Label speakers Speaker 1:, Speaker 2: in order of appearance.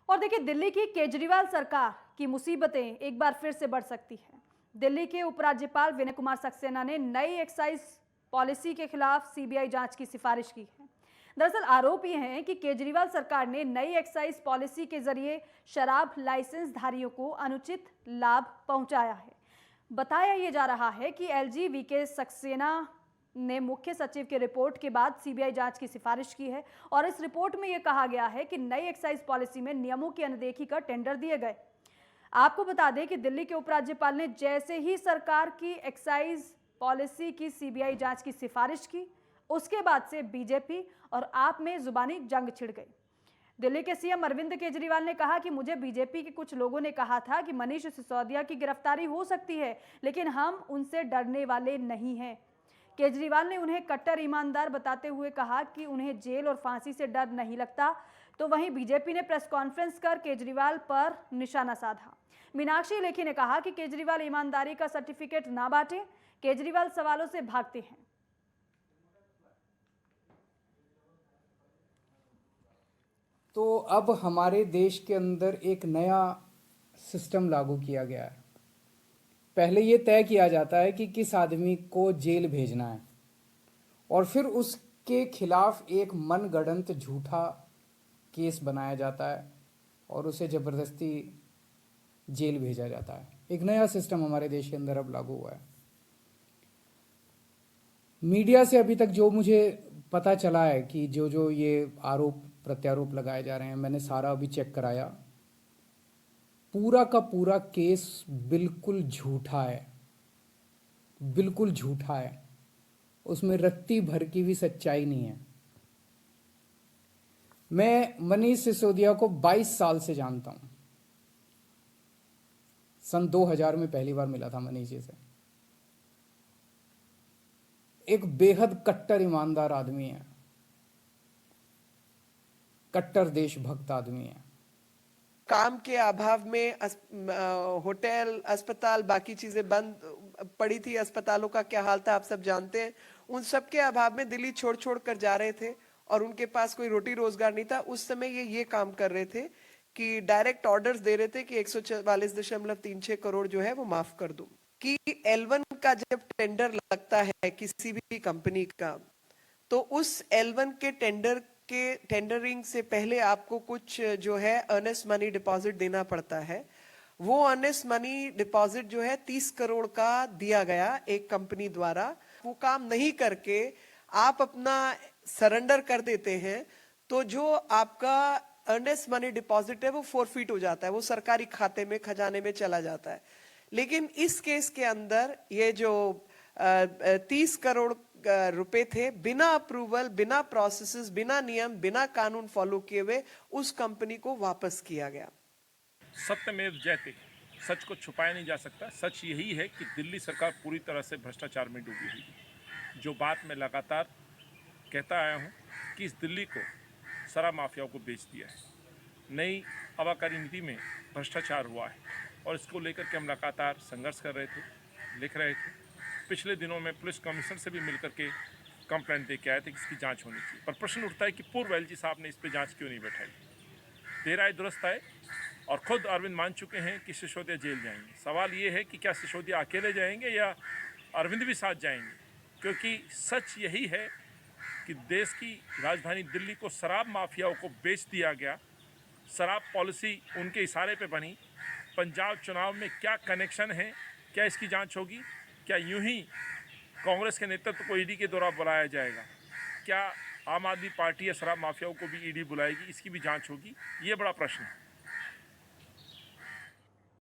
Speaker 1: और देखिए, दिल्ली की केजरीवाल सरकार की मुसीबतें एक बार फिर से बढ़ सकती हैं। दिल्ली के उपराज्यपाल विनय कुमार सक्सेना ने नई एक्साइज पॉलिसी के खिलाफ सीबीआई जांच की सिफारिश की है। दरअसल आरोप ये है कि केजरीवाल सरकार ने नई एक्साइज पॉलिसी के जरिए शराब लाइसेंस धारियों को अनुचित लाभ पहुंचाया है। बताया ये जा रहा है कि एलजी वीके सक्सेना ने मुख्य सचिव की रिपोर्ट के बाद सीबीआई जांच की सिफारिश की है और इस रिपोर्ट में यह कहा गया है कि नई एक्साइज पॉलिसी में नियमों की अनदेखी कर टेंडर दिए गए। आपको बता दें कि दिल्ली के उपराज्यपाल ने जैसे ही सरकार की एक्साइज पॉलिसी की सीबीआई जांच की सिफारिश की, उसके बाद से बीजेपी और आप में जुबानी जंग छिड़ गई। दिल्ली के सीएम अरविंद केजरीवाल ने कहा कि मुझे बीजेपी के कुछ लोगों ने कहा था कि मनीष सिसोदिया की गिरफ्तारी हो सकती है, लेकिन हम उनसे डरने वाले नहीं हैं। केजरीवाल ने उन्हें कट्टर ईमानदार बताते हुए कहा कि उन्हें जेल और फांसी से डर नहीं लगता। तो वहीं बीजेपी ने प्रेस कॉन्फ्रेंस कर केजरीवाल पर निशाना साधा। मीनाक्षी लेखी ने कहा कि केजरीवाल ईमानदारी का सर्टिफिकेट ना बांटे। केजरीवाल सवालों से भागते हैं।
Speaker 2: तो अब हमारे देश के अंदर एक नया सिस्टम लागू किया गया है। पहले ये तय किया जाता है कि किस आदमी को जेल भेजना है और फिर उसके खिलाफ एक मनगढ़ंत झूठा केस बनाया जाता है और उसे ज़बरदस्ती जेल भेजा जाता है। एक नया सिस्टम हमारे देश के अंदर अब लागू हुआ है। मीडिया से अभी तक जो मुझे पता चला है कि जो जो ये आरोप प्रत्यारोप लगाए जा रहे हैं, मैंने सारा अभी चेक कराया। पूरा का पूरा केस बिल्कुल झूठा है, बिल्कुल झूठा है। उसमें रत्ती भर की भी सच्चाई नहीं है। मैं मनीष सिसोदिया को 22 साल से जानता हूं। सन 2000 में पहली बार मिला था मनीष जी से। एक बेहद कट्टर ईमानदार आदमी है, कट्टर देशभक्त आदमी है।
Speaker 3: काम के अभाव में होटल, अस्पताल, बाकी चीजें बंद पड़ी थी। अस्पतालों का क्या हाल था आप सब जानते हैं। उन सब के अभाव में दिल्ली छोड़ छोड़ कर जा रहे थे और उनके पास कोई रोटी रोजगार नहीं था। उस समय ये काम कर रहे थे कि डायरेक्ट ऑर्डर्स दे रहे थे कि 144.36 करोड़ जो है वो माफ कर दो। कि L1 का जब टेंडर लगता है किसी भी कंपनी का, तो उस L1 के टेंडरिंग से पहले आपको कुछ जो है अर्नेस्ट मनी डिपॉजिट देना पड़ता है। वो अर्नेस्ट मनी डिपॉजिट जो है 30 करोड़ का दिया गया एक कंपनी द्वारा। वो काम नहीं करके आप अपना सरेंडर कर देते हैं, तो जो आपका अर्नेस्ट मनी डिपॉजिट है वो फोरफीट हो जाता है, वो सरकारी खाते में, खजाने में चला जाता है। लेकिन इस केस के अंदर ये जो 30 करोड़ रुपए थे, बिना अप्रूवल, बिना प्रोसेसेस, बिना नियम, बिना कानून फॉलो किए हुए उस कंपनी को वापस किया गया।
Speaker 4: सत्यमेव जयते, सच को छुपाया नहीं जा सकता। सच यही है कि दिल्ली सरकार पूरी तरह से भ्रष्टाचार में डूबी हुई है। जो बात मैं लगातार कहता आया हूँ कि इस दिल्ली को शराब माफियाओं को बेच दिया है। नई आबकारी नीति में भ्रष्टाचार हुआ है और इसको लेकर के हम लगातार संघर्ष कर रहे थे, लिख रहे थे। पिछले दिनों में पुलिस कमिश्नर से भी मिलकर के कंप्लेंट दे के आए थे कि इसकी जांच होनी चाहिए। पर प्रश्न उठता है कि पूर्व एलजी साहब ने इस पर जांच क्यों नहीं बैठाई। देर आए दुरुस्त आए और खुद अरविंद मान चुके हैं कि सिसोदिया जेल जाएंगे। सवाल ये है कि क्या सिसोदिया अकेले जाएंगे या अरविंद भी साथ जाएंगे, क्योंकि सच यही है कि देश की राजधानी दिल्ली को शराब माफियाओं को बेच दिया गया। शराब पॉलिसी उनके इशारे पे बनी। पंजाब चुनाव में क्या कनेक्शन है, क्या इसकी जांच होगी? क्या यूं ही कांग्रेस के नेतृत्व को ईडी के द्वारा बुलाया जाएगा? क्या आम आदमी पार्टी या शराब माफियाओं को भी ईडी बुलाएगी? इसकी भी जांच होगी? ये बड़ा प्रश्न है।